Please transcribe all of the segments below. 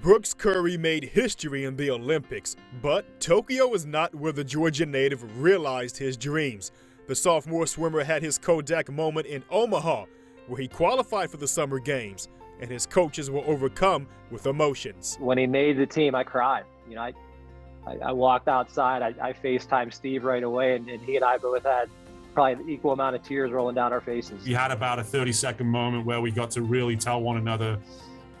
Brooks Curry made history in the Olympics, but Tokyo is not where the Georgia native realized his dreams. The sophomore swimmer had his Kodak moment in Omaha, where he qualified for the Summer Games, and his coaches were overcome with emotions. When he made the team, I cried. I walked outside, I FaceTimed Steve right away, and he and I both had probably the equal amount of tears rolling down our faces. We had about a 30-second moment where we got to really tell one another,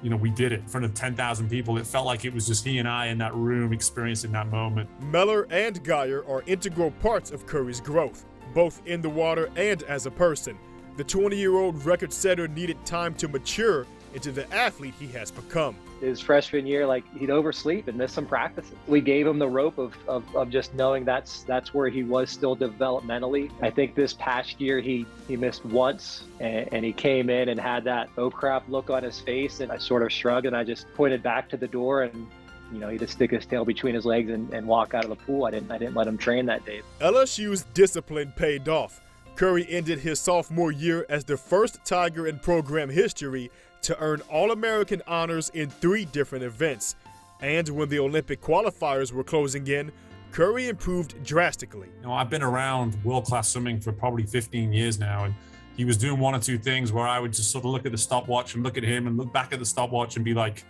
we did it in front of 10,000 people. It felt like it was just he and I in that room experiencing that moment. Meller and Geyer are integral parts of Curry's growth, both in the water and as a person. The 20-year-old record setter needed time to mature into the athlete he has become. His freshman year, he'd oversleep and miss some practices. We gave him the rope of just knowing that's where he was still developmentally. I think this past year he missed once, and he came in and had that oh crap look on his face, and I sort of shrugged and I just pointed back to the door, and he just stick his tail between his legs and walk out of the pool. I didn't let him train that day. LSU's discipline paid off. Curry ended his sophomore year as the first Tiger in program history to earn All-American honors in 3 different events. And when the Olympic qualifiers were closing in, Curry improved drastically. I've been around world-class swimming for probably 15 years now, and he was doing 1 or 2 things where I would just sort of look at the stopwatch and look at him and look back at the stopwatch and be like,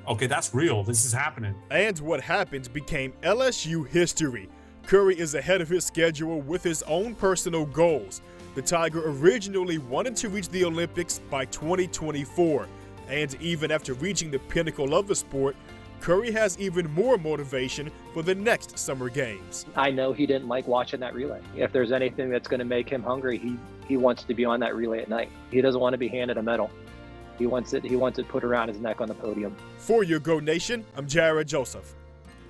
okay, that's real. This is happening. And what happened became LSU history. Curry is ahead of his schedule with his own personal goals. The Tiger originally wanted to reach the Olympics by 2024, and even after reaching the pinnacle of the sport, Curry has even more motivation for the next Summer Games. I know he didn't like watching that relay. If there's anything that's going to make him hungry, he wants to be on that relay at night. He doesn't want to be handed a medal. He wants it put around his neck on the podium. For your Go Nation, I'm Jared Joseph.